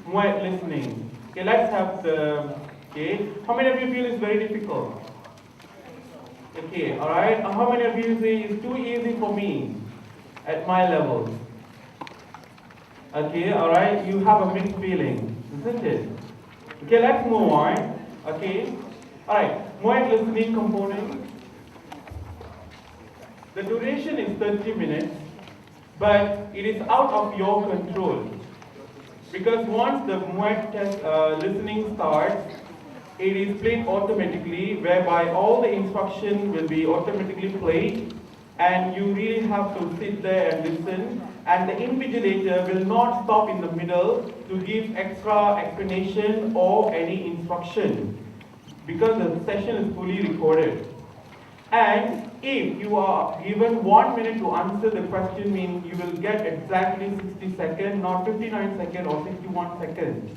MUET listening. Okay, let's have the, okay, how many of you feel it's very difficult? Okay, alright, how many of you say it's too easy for me at my level? Okay, alright, you have a mixed feeling, isn't it? Okay, let's move on. Okay, alright, MUET listening component. The duration is 30 minutes, but it is out of your control. Because once the MUET test listening starts, it is played automatically, whereby all the instruction will be automatically played, and you really have to sit there and listen, and the invigilator will not stop in the middle to give extra explanation or any instruction, because the session is fully recorded. And if you are given 1 minute to answer the question, means you will get exactly 60 seconds, not 59 seconds or 61 seconds.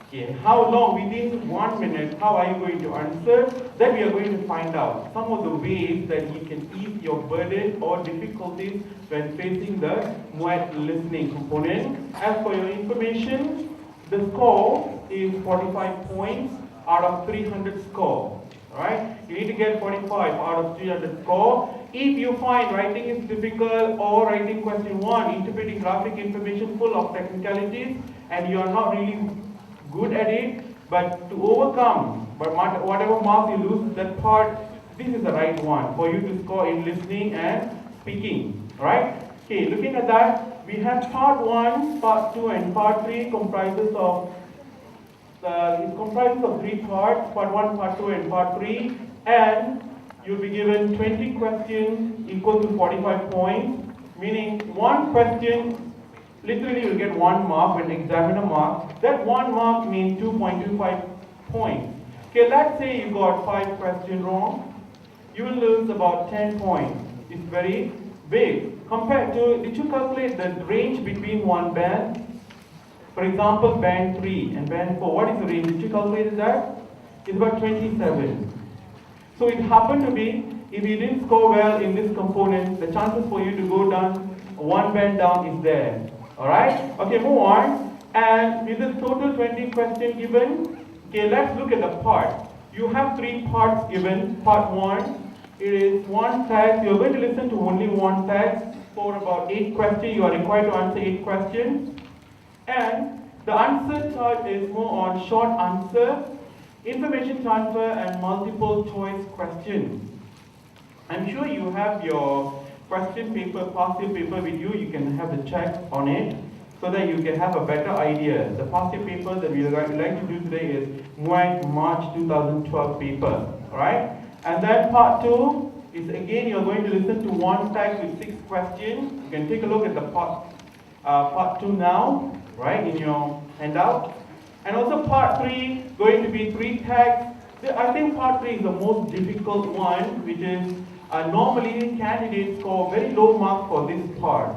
Okay, how long within 1 minute, how are you going to answer? That we are going to find out. Some of the ways that you can ease your burden or difficulties when facing the MUET listening component. As for your information, the score is 45 points out of 300 score. Alright, you need to get 45 out of 300 score. If you find writing is difficult or writing question 1, interpreting graphic information full of technicalities, and you are not really good at it, but to overcome, but whatever marks you lose that part, this is the right one for you to score in listening and speaking. Alright? Okay, looking at that, we have part 1, part 2 and part 3 comprises of it comprises of 3 parts, part 1, part 2 and part 3, and you'll be given 20 questions equal to 45 points, meaning one question, literally you'll get 1 mark when the examiner marks. That 1 mark means 2.25 points. Okay, let's say you got 5 questions wrong, you will lose about 10 points. It's very big. Compared to, did you calculate the range between one band? For example, band 3 and band 4, what is the range? Did you calculate that? It's about 27. So it happened to be, if you didn't score well in this component, the chances for you to go down, one band down is there. Alright? Okay, move on. And with this total 20 questions given, okay, let's look at the part. You have 3 parts given. Part 1, it is 1 text. You're going to listen to only 1 text for about 8 questions. You are required to answer 8 questions. And the answer chart is more on short answer, information transfer and multiple choice questions. I'm sure you have your question paper, past year paper with you. You can have a check on it so that you can have a better idea. The past year paper that we would like to do today is MUET March 2012 paper. Alright? And then part 2 is again you're going to listen to 1 text with 6 questions. You can take a look at the part 2 now. Right, in your handout. And also part 3, going to be 3 texts. I think part 3 is the most difficult one, which is normally candidates score very low marks for this part.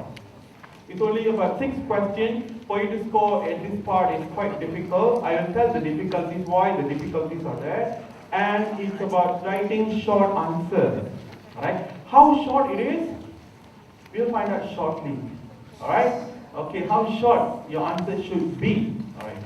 It's only about 6 questions. For you to score at this part is quite difficult. I will tell the difficulties, why the difficulties are there. And it's about writing short answers. Alright, how short it is, we'll find out shortly. Alright. Okay, how short your answer should be. Alright.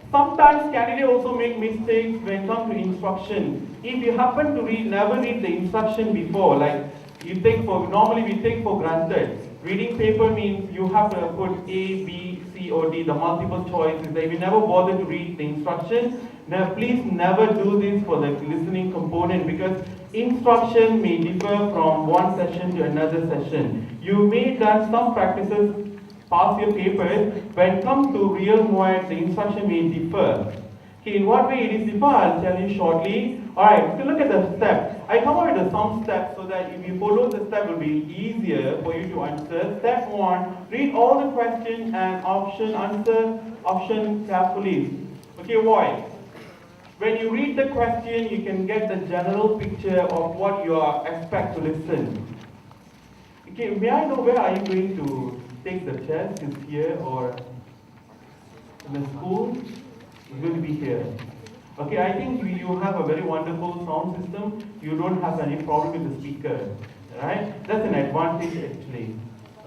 Sometimes candidates also make mistakes when it comes to instruction. If you happen to never read the instruction before, like normally we take for granted. Reading paper means you have to put A, B, C or D, the multiple choices. If you never bother to read the instruction, now please never do this for the listening component, because instruction may differ from one session to another session. You may done some practices past your papers. When it comes to real MUET, the instruction may differ. Okay, in what way it is differ, I'll tell you shortly. Alright, so look at the steps. I come up with some steps so that if you follow the step, it will be easier for you to answer. Step 1, read all the questions and answer option carefully. Okay, why? When you read the question, you can get the general picture of what you expect to listen. Okay, may I know where are you going to take the test? Is here or in the school? It's going to be here. Okay, I think you have a very wonderful sound system. You don't have any problem with the speaker. Right? That's an advantage actually.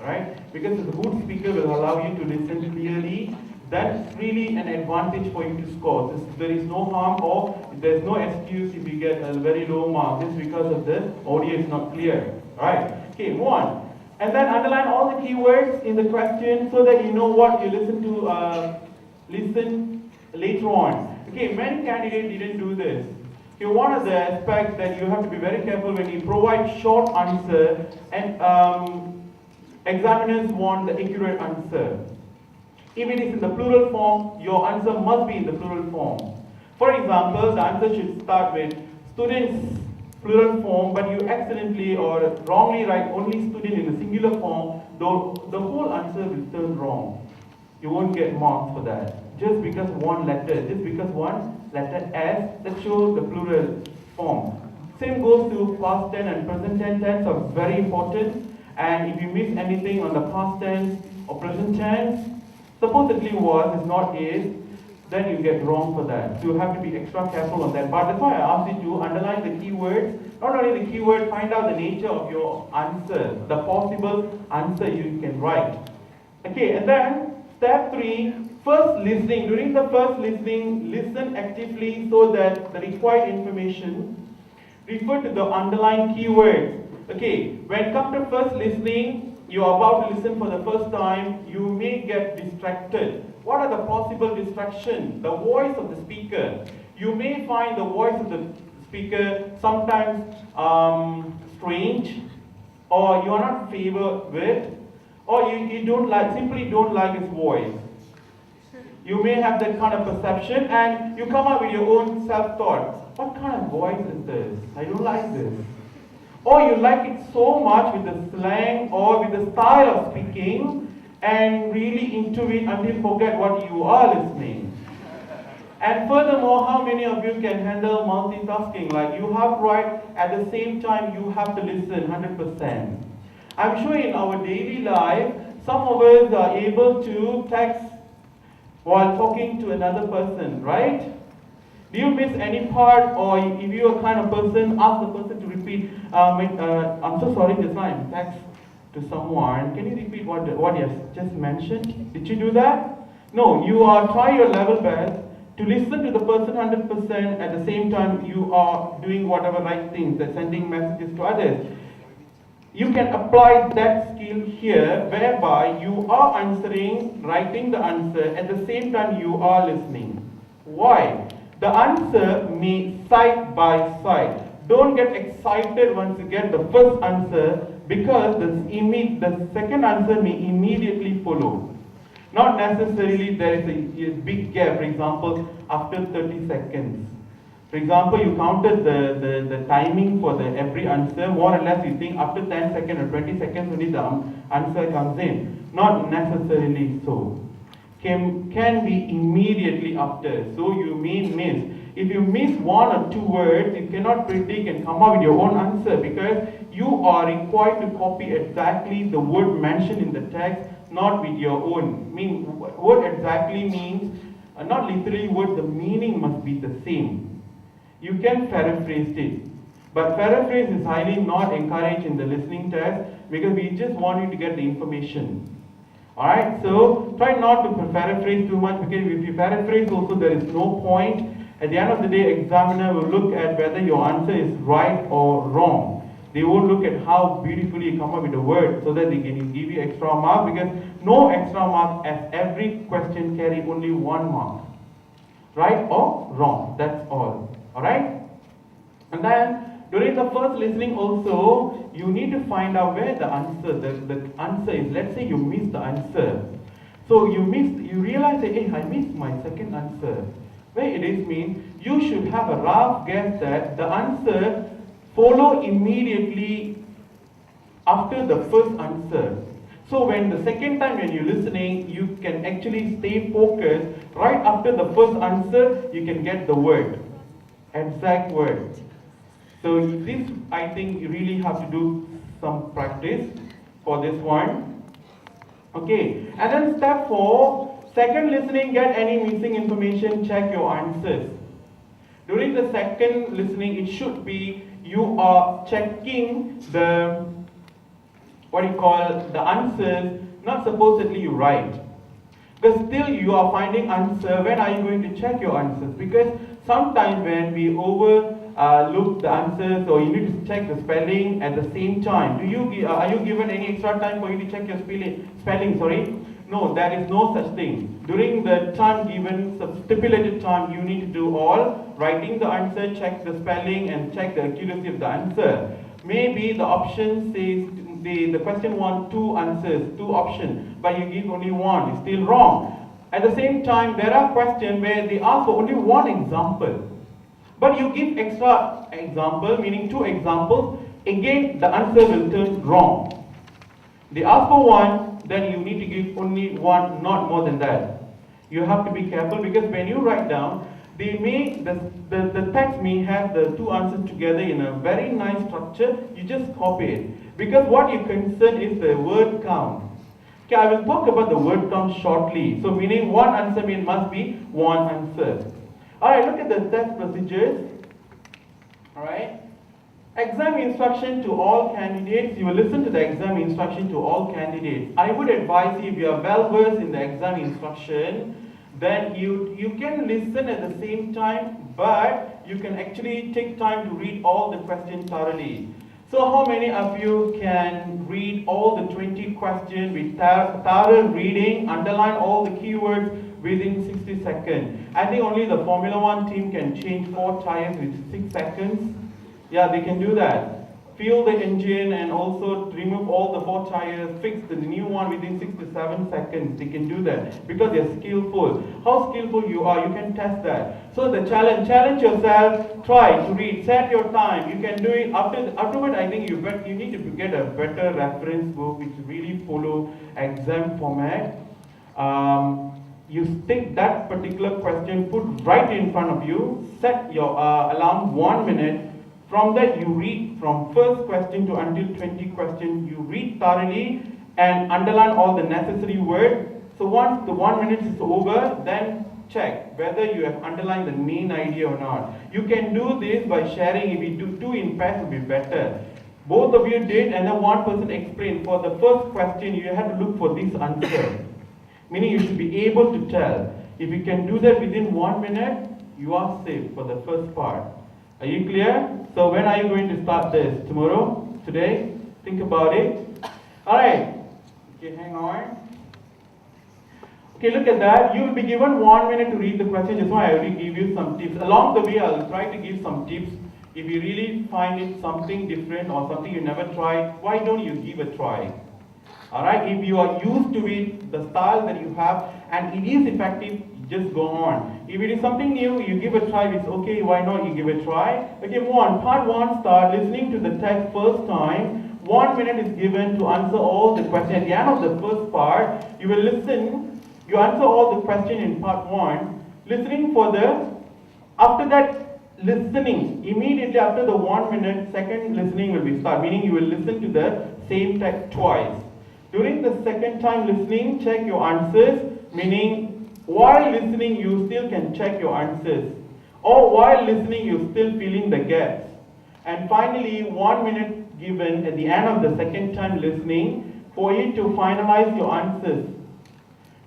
Right? Because the good speaker will allow you to listen clearly, that's really an advantage for you to score. There is no harm or there's no excuse if you get a very low mark just because of the audio is not clear. Alright, okay, move on. And then underline all the keywords in the question so that you know what you listen later on. Okay, many candidates didn't do this. Okay, one of the aspects that you have to be very careful when you provide short answer, and examiners want the accurate answer. If it is in the plural form, your answer must be in the plural form. For example, the answer should start with students plural form, but you accidentally or wrongly write only student in a singular form, though the whole answer will turn wrong. You won't get marks for that. Just because one letter S, that shows the plural form. Same goes to past tense and present tense are very important. And if you miss anything on the past tense or present tense, supposedly was is not is, then you get wrong for that. So you have to be extra careful on that part. That's why I asked you to underline the keywords. Not only the keyword, find out the nature of your answer, the possible answer you can write. Okay, and then step 3, first listening. During the first listening, listen actively so that the required information refer to the underlined keywords. Okay, when it comes to first listening, you are about to listen for the first time, you may get distracted. What are the possible distractions? The voice of the speaker. You may find the voice of the speaker sometimes strange, or you are not favored with, or you don't like, simply don't like his voice. You may have that kind of perception and you come up with your own self-thought. What kind of voice is this? I don't like this. Or you like it so much with the slang or with the style of speaking and really into it until you forget what you are listening. And furthermore, how many of you can handle multitasking? Like you have to write at the same time you have to listen 100%. I'm sure in our daily life, some of us are able to text while talking to another person, right? Do you miss any part, or if you're a kind of person, ask the person to repeat, I'm so sorry, just now I text to someone, can you repeat what you have just mentioned? Did you do that? No, you are try your level best to listen to the person 100% at the same time you are doing whatever right things, that sending messages to others. You can apply that skill here, whereby you are answering, writing the answer, at the same time you are listening. Why? The answer may side by side. Don't get excited once you get the first answer, because the second answer may immediately follow. Not necessarily there is a big gap, for example, after 30 seconds. For example, you counted the timing for every answer, more or less you think after 10 seconds or 20 seconds only the answer comes in. Not necessarily so. Can be immediately after, so you may miss. If you miss one or two words, you cannot predict and come up with your own answer, because you are required to copy exactly the word mentioned in the text, not with your own. Word exactly means, not literally word, the meaning must be the same. You can paraphrase it, but paraphrase is highly not encouraged in the listening test, because we just want you to get the information. Alright, so try not to paraphrase too much, because if you paraphrase also there is no point. At the end of the day, examiner will look at whether your answer is right or wrong. They won't look at how beautifully you come up with a word so that they can give you extra mark, because no extra mark, as every question carry only one mark. Right or wrong, that's all. Alright? And then during the first listening also, you need to find out where the answer is. Let's say you missed the answer. So you realize that, hey, I missed my second answer. Where it is means you should have a rough guess that the answer follow immediately after the first answer. So when the second time when you're listening, you can actually stay focused. Right after the first answer, you can get the word, exact word. So this, I think, you really have to do some practice for this one. Okay, and then step 4, second listening, get any missing information, check your answers. During the second listening, it should be you are checking the, the answers, not supposedly you write. Because still you are finding answer. When are you going to check your answers? Because sometimes when we look the answers, or you need to check the spelling at the same time. Are you given any extra time for you to check your spelling? Sorry, no, there is no such thing. During the time given, stipulated time, you need to do all writing the answer, check the spelling, and check the accuracy of the answer. Maybe the option says the question wants two answers, two options, but you give only one. It's still wrong. At the same time, there are questions where they ask for only one example. But you give extra example, meaning two examples, again the answer will turn wrong. They ask for one, then you need to give only one, not more than that. You have to be careful, because when you write down, the text may have the two answers together in a very nice structure. You just copy it. Because what you concern is the word count. Okay, I will talk about the word count shortly. So meaning one answer must be one answer. Alright, look at the test procedures. Alright. Exam instruction to all candidates. You will listen to the exam instruction to all candidates. I would advise you, if you are well versed in the exam instruction, then you can listen at the same time, but you can actually take time to read all the questions thoroughly. So how many of you can read all the 20 questions with thorough reading, underline all the keywords within 60 seconds? I think only the Formula 1 team can change 4 tires with 6 seconds. Yeah, they can do that. Fuel the engine and also remove all the 4 tires, fix the new one within 6 to 7 seconds. They can do that because they're skillful. How skillful you are, you can test that. So the challenge yourself, try to read, set your time. You can do it afterward. I think you need to get a better reference book which really follow exam format. You take that particular question, put right in front of you, set your alarm 1 minute. From that, you read from first question to until 20 questions. You read thoroughly and underline all the necessary words. So once the 1 minute is over, then check whether you have underlined the main idea or not. You can do this by sharing. If you do 2 in pairs, it will be better. Both of you did, and then one person explained. For the first question, you have to look for this answer. Meaning you should be able to tell. If you can do that within 1 minute, you are safe for the first part. Are you clear? So when are you going to start this? Tomorrow? Today? Think about it. Alright. Okay, hang on. Okay, look at that. You will be given 1 minute to read the question. That's why I already give you some tips. Along the way, I'll try to give some tips. If you really find it something different or something you never tried, why don't you give a try? Alright, if you are used to it, the style that you have, and it is effective, just go on. If it is something new, you give a try, it's okay, why not you give a try? Okay, move on. Part 1, start listening to the text first time. 1 minute is given to answer all the questions. At the end of the first part, you will listen, you answer all the questions in part 1. Listening for after that, listening, immediately after the 1 minute, second listening will be start, meaning you will listen to the same text twice. During the second time listening, check your answers, meaning while listening, you still can check your answers. Or while listening, you're still filling the gaps. And finally, 1 minute given at the end of the second time listening for you to finalize your answers.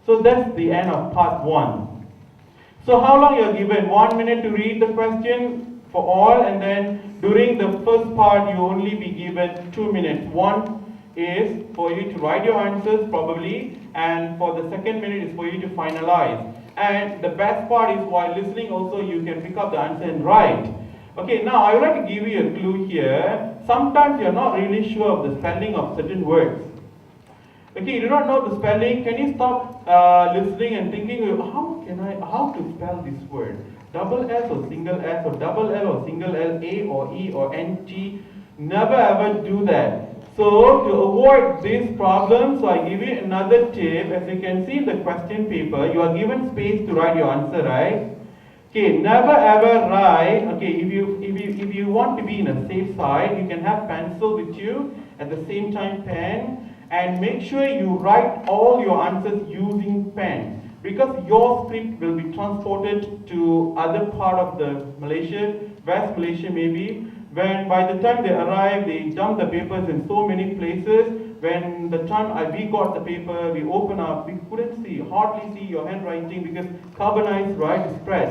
So that's the end of part 1. So how long you're given? 1 minute to read the question for all, and then during the first part, you only be given 2 minutes. One is for you to write your answers probably, and for the second minute is for you to finalize. And the best part is while listening also you can pick up the answer and write. Okay, now I would like to give you a clue here. Sometimes you're not really sure of the spelling of certain words. Okay, you do not know the spelling. Can you stop listening and thinking, how to spell this word? Double S or single S, or double L or single L, A or E or NT? Never ever do that. So to avoid this problem, so I give you another tip. As you can see in the question paper, you are given space to write your answer, right? Okay, never ever write. Okay, if you want to be in a safe side, you can have pencil with you, at the same time pen, and make sure you write all your answers using pen, because your script will be transported to other part of the Malaysia, West Malaysia maybe. When by the time they arrive, they dump the papers in so many places. when the time we got the paper, we open up, we couldn't see, hardly see your handwriting because carbonized, right, is spread.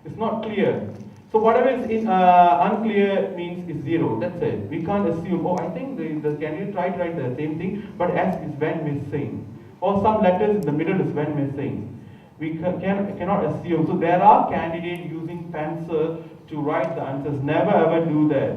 It's not clear. So whatever is unclear means is zero. That's it. We can't assume, oh, I think the candidate tried to write the same thing, but S is when missing. Or some letters in the middle is when missing. We cannot assume. So there are candidates using pencil to write the answers. Never ever do that.